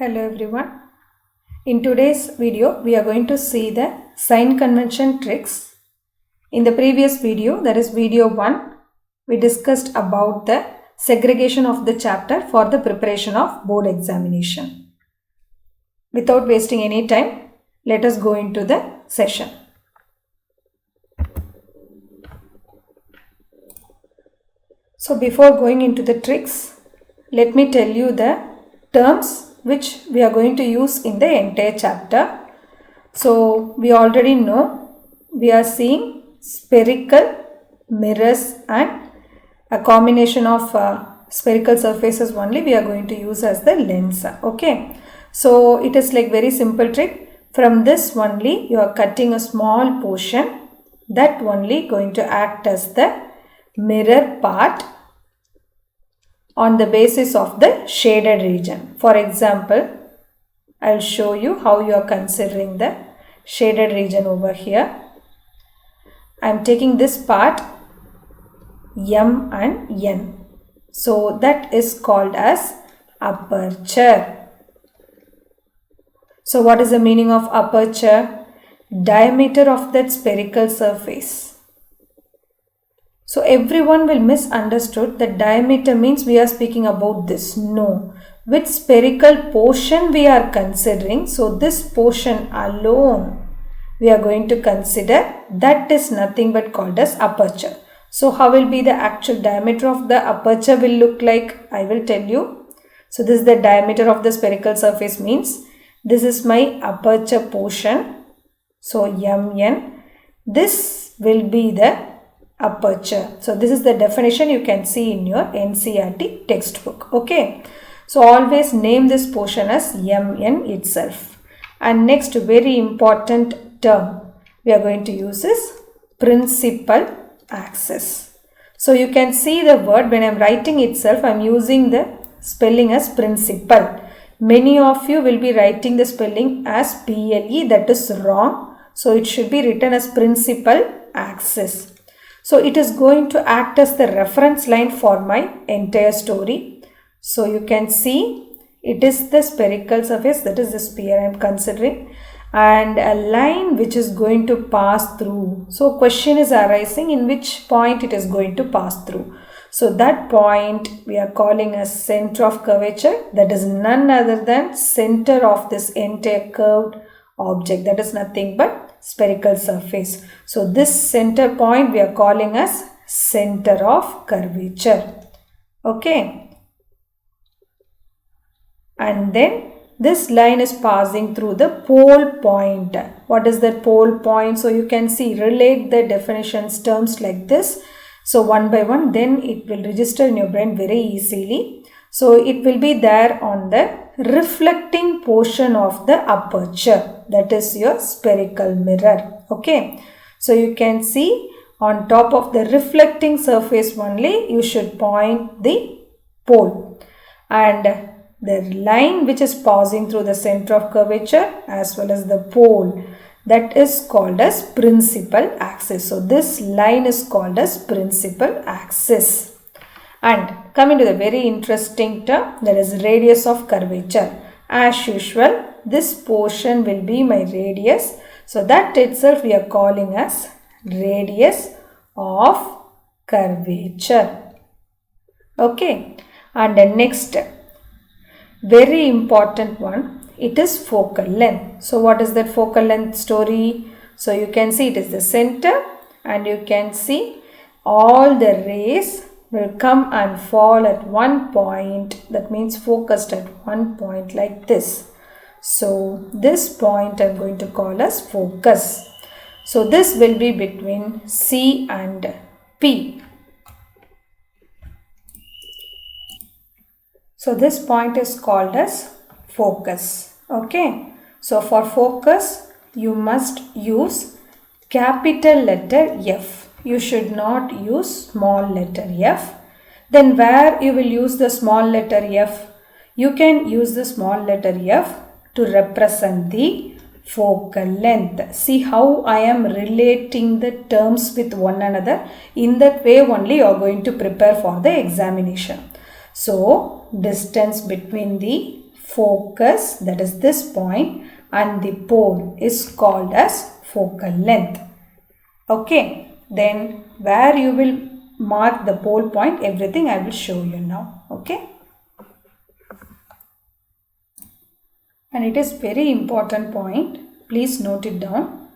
Hello everyone. In today's video, we are going to see the sign convention tricks. In the previous video, that is video 1, we discussed about the segregation of the chapter for the preparation of board examination. Without wasting any time, let us go into the session. So before going into the tricks, let me tell you the terms which we are going to use in the entire chapter. So we already know we are seeing spherical, mirrors and a combination of spherical surfaces only we are going to use as the lens. Okay. So it is like very simple trick. From this only you are cutting a small portion that only going to act as the mirror part on the basis of the shaded region. For example, I will show you how you are considering the shaded region over here. I am taking this part M and N. So that is called as aperture. So what is the meaning of aperture? Diameter of that spherical surface. So everyone will misunderstood that diameter means we are speaking about this. No. Which spherical portion we are considering. So this portion alone we are going to consider. That is nothing but called as aperture. So how will be the actual diameter of the aperture will look like? I will tell you. So this is the diameter of the spherical surface means this is my aperture portion. So MN. This will be the aperture. So this is the definition you can see in your NCERT textbook. Okay. So always name this portion as MN itself. And next very important term we are going to use is principal axis. So you can see the word when I am writing itself I am using the spelling as principal. Many of you will be writing the spelling as PLE, that is wrong. So it should be written as principal axis. So it is going to act as the reference line for my entire story. So you can see it is the spherical surface, that is the sphere I am considering, and a line which is going to pass through. So question is arising in which point it is going to pass through. So that point we are calling as center of curvature, that is none other than center of this entire curved object, that is nothing but spherical surface. So this center point we are calling as center of curvature. Okay. And then this line is passing through the pole point. What is that pole point? So you can see relate the definitions terms like this. So one by one then it will register in your brain very easily. So it will be there on the reflecting portion of the aperture, that is your spherical mirror. Okay. So you can see on top of the reflecting surface only you should point the pole, and the line which is passing through the center of curvature as well as the pole, that is called as principal axis. So this line is called as principal axis. And coming to the very interesting term, that is radius of curvature. As usual, this portion will be my radius. So that itself we are calling as radius of curvature. Okay. And the next very important one, it is focal length. So what is that focal length story? So you can see it is the center, and you can see all the rays will come and fall at one point, that means focused at one point like this. So this point I am going to call as focus. So this will be between C and P. So this point is called as focus. Okay. So for focus you must use capital letter F. You should not use small letter f. Then where you will use the small letter f? You can use the small letter f to represent the focal length. See how I am relating the terms with one another. In that way only you are going to prepare for the examination. So distance between the focus, that is this point, and the pole is called as focal length. Okay, then where you will mark the pole point, everything I will show you now. Okay, and it is very important point, please note it down.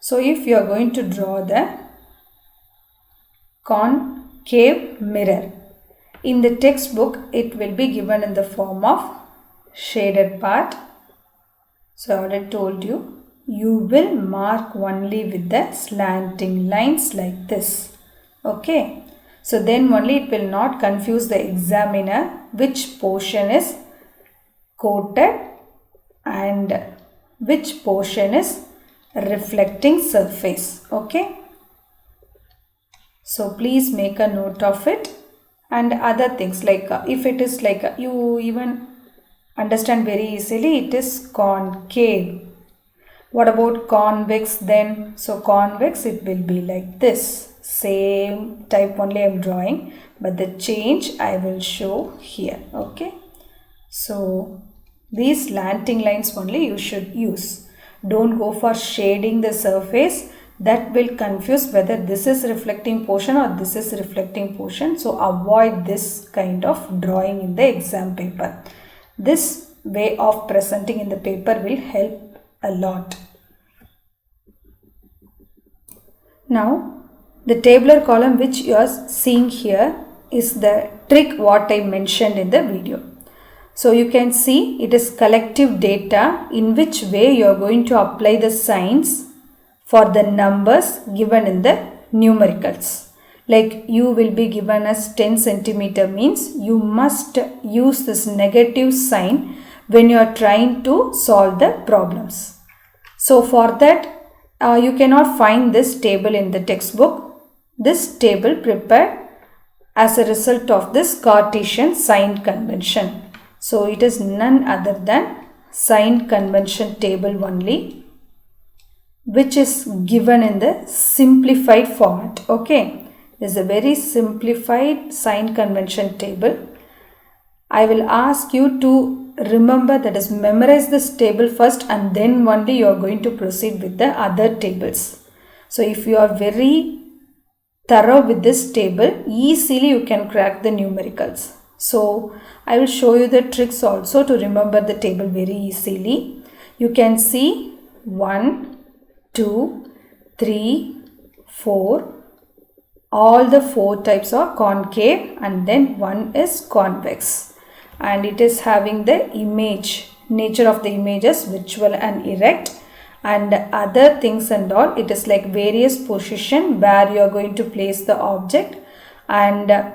So if you are going to draw the concave mirror, in the textbook it will be given in the form of shaded part. So I already told you, you will mark only with the slanting lines like this. Okay, so then only it will not confuse the examiner which portion is coated and which portion is reflecting surface. Okay, so please make a note of it. And other things like if it is like you even understand very easily, it is concave. What about convex then? So convex, it will be like this, same type only I am drawing, but the change I will show here. Okay, so these slanting lines only you should use. Don't go for shading the surface, that will confuse whether this is reflecting portion or this is reflecting portion. So avoid this kind of drawing in the exam paper. This way of presenting in the paper will help a lot. Now the tabular column which you are seeing here is the trick what I mentioned in the video. So you can see it is collective data in which way you are going to apply the signs for the numbers given in the numericals. Like you will be given as 10 centimeter means you must use this negative sign when you are trying to solve the problems. So for that you cannot find this table in the textbook. This table prepared as a result of this Cartesian sign convention. So it is none other than sign convention table only, which is given in the simplified format. Okay, this is a very simplified sign convention table. I will ask you to remember, that is memorize this table first, and then only you are going to proceed with the other tables. So if you are very thorough with this table, easily you can crack the numericals. So I will show you the tricks also to remember the table very easily. You can see 1, 2, 3, 4. All the 4 types are concave and then one is convex. And it is having the image, nature of the images, virtual and erect. And other things and all, it is like various position where you are going to place the object and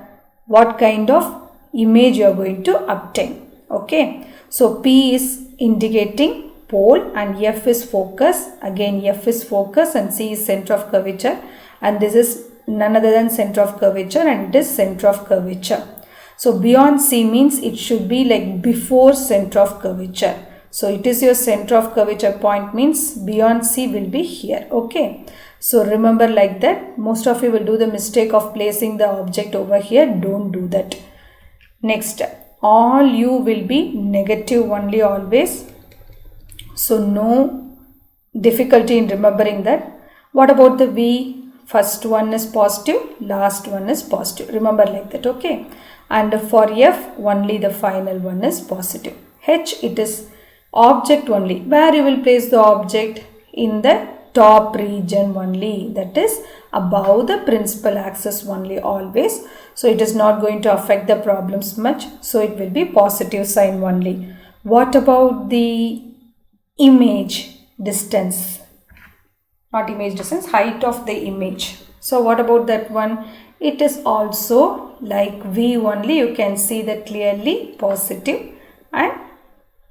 what kind of image you are going to obtain. Okay, so P is indicating pole and F is focus. Again F is focus and C is center of curvature, and this is none other than center of curvature and it is center of curvature. So beyond C means it should be like before center of curvature. So it is your center of curvature point means beyond C will be here. Okay, so remember like that. Most of you will do the mistake of placing the object over here. Don't do that. Next, all U will be negative only always. So no difficulty in remembering that. What about the V? First one is positive, last one is positive. Remember like that. Okay, and for F only the final one is positive. H, it is object only. Where you will place the object? In the top region only, that is above the principal axis only always. So it is not going to affect the problems much. So it will be positive sign only. What about the image distance? Not image distance, height of the image. So what about that one? It is also like V only. You can see that clearly, positive and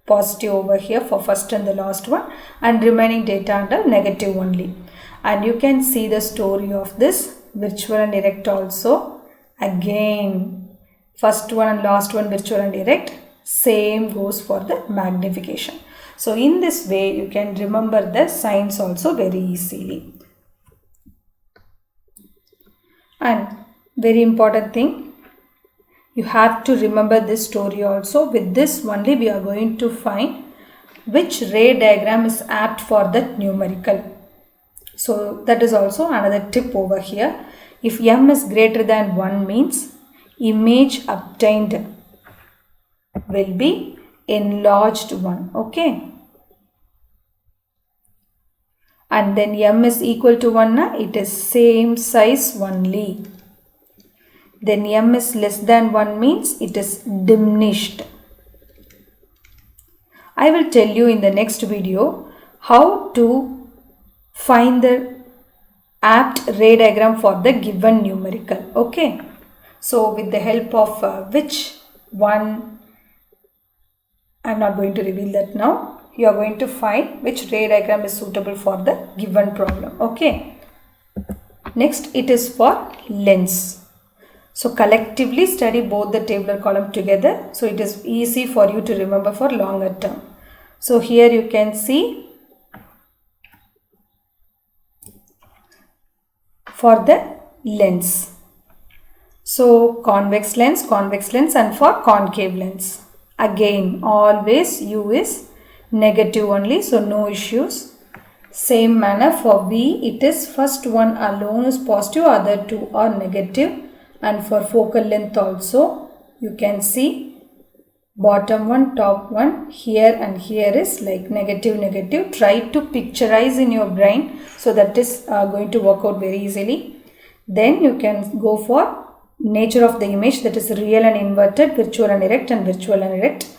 positive over here for first and the last one, and remaining data under negative only. And you can see the story of this virtual and erect also. Again, first one and last one virtual and erect, same goes for the magnification. So in this way you can remember the signs also very easily. And very important thing, You have to remember this story also. With this only we are going to find which ray diagram is apt for that numerical. So that is also another tip over here. If m is greater than 1 means image obtained will be enlarged one. Okay. And then m is equal to 1, it is same size only. Then m is less than 1 means it is diminished. I will tell you in the next video how to find the apt ray diagram for the given numerical. Okay. So with the help of which one, I am not going to reveal that now. You are going to find which ray diagram is suitable for the given problem. Okay. Next, it is for lens. So collectively study both the tabular column together. So it is easy for you to remember for longer term. So here you can see for the lens. So convex lens and for concave lens. Again, always U is negative only, so no issues. Same manner for V, it is first one alone is positive, other two are negative. And for focal length also, you can see bottom one, top one, here and here is like negative, negative. Try to picturize in your brain, so that is going to work out very easily. Then you can go for nature of the image, that is real and inverted, virtual and erect, and virtual and erect.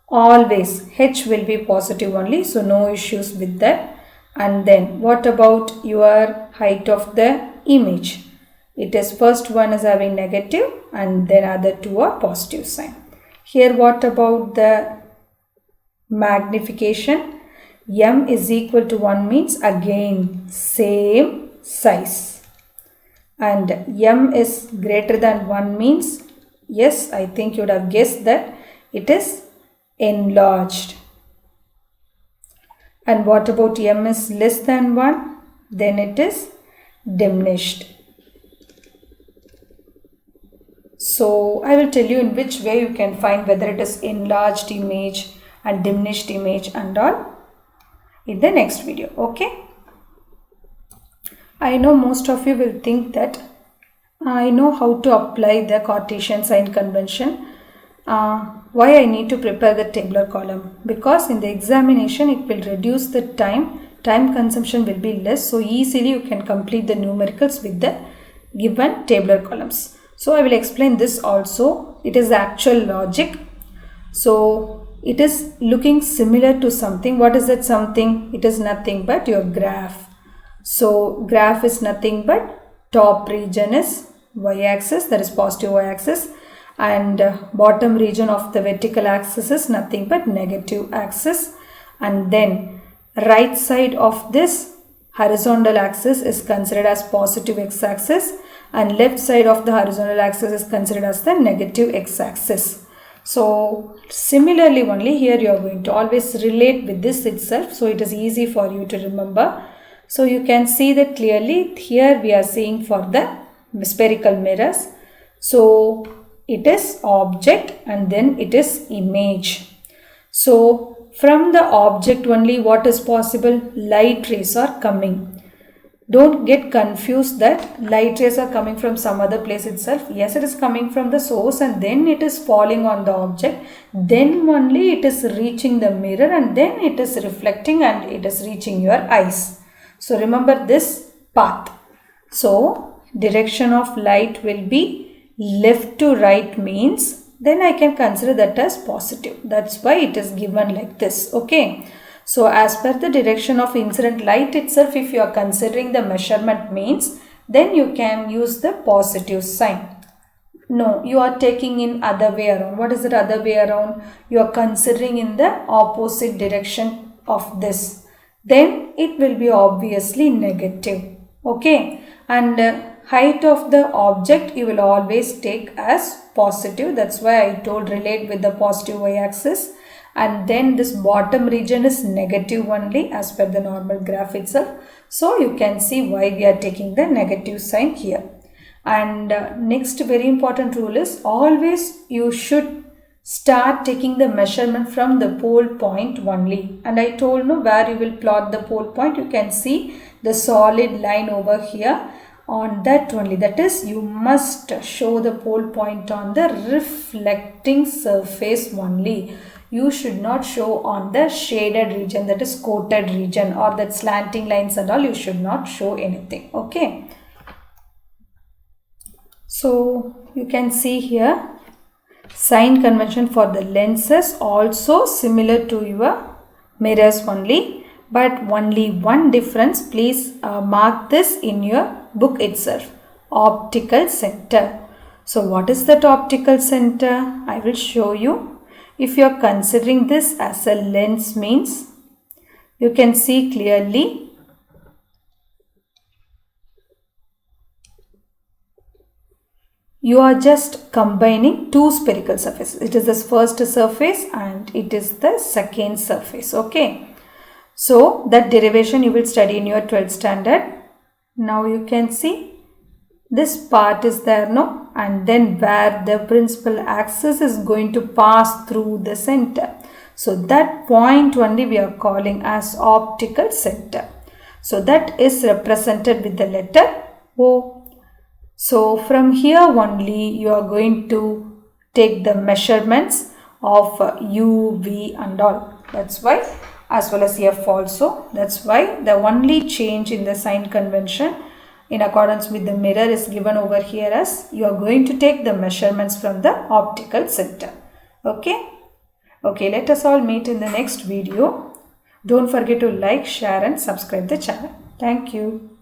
Always H will be positive only, so no issues with that. And then what about your height of the image? It is first one is having negative and then other two are positive sign. Here what about the magnification? M is equal to 1 means again same size. And M is greater than 1 means, yes, I think you would have guessed that it is enlarged. And what about m is less than 1? Then it is diminished. So I will tell you in which way you can find whether it is enlarged image and diminished image and all in the next video. Okay. I know most of you will think that I know how to apply the Cartesian sign convention. Why I need to prepare the tabular column? Because in the examination it will reduce the time consumption will be less, so easily you can complete the numericals with the given tabular columns. So I will explain this also. It is the actual logic. So it is looking similar to something. What is that something? It is nothing but your graph. So graph is nothing but top region is y-axis, that is positive y-axis, and bottom region of the vertical axis is nothing but negative axis, and then right side of this horizontal axis is considered as positive x-axis and left side of the horizontal axis is considered as the negative x-axis. So similarly only here you are going to always relate with this itself, so it is easy for you to remember. So you can see that clearly here we are seeing for the spherical mirrors. So it is object and then it is image. So from the object only what is possible? Light rays are coming. Don't get confused that light rays are coming from some other place itself. Yes, it is coming from the source and then it is falling on the object. Then only it is reaching the mirror and then it is reflecting and it is reaching your eyes. So remember this path. So direction of light will be left to right means then I can consider that as positive. That's why it is given like this. Okay. So as per the direction of incident light itself, if you are considering the measurement means, then you can use the positive sign. No, you are taking in other way around. What is it other way around? You are considering in the opposite direction of this. Then it will be obviously negative. Okay. And height of the object you will always take as positive. That's why I told relate with the positive y-axis. And then this bottom region is negative only as per the normal graph itself. So you can see why we are taking the negative sign here. And next very important rule is always you should start taking the measurement from the pole point only. And I told you where you will plot the pole point. You can see the solid line over here. On that only, that is, you must show the pole point on the reflecting surface only. You should not show on the shaded region, that is coated region, or that slanting lines and all. You should not show anything. Okay. So you can see here sign convention for the lenses also similar to your mirrors only, but only one difference. Please mark this in your book itself. Optical center. So what is that optical center? I will show you. If you are considering this as a lens means, you can see clearly you are just combining two spherical surfaces. It is the first surface and it is the second surface. Okay. So that derivation you will study in your 12th standard. Now you can see this part is there, no? And then where the principal axis is going to pass through the center. So that point only we are calling as optical center. So that is represented with the letter O. So from here only you are going to take the measurements of U, V and all. That's why, as well as F also. That's why the only change in the sign convention in accordance with the mirror is given over here as you are going to take the measurements from the optical center. Okay. Okay, let us all meet in the next video. Don't forget to like, share and subscribe the channel. Thank you.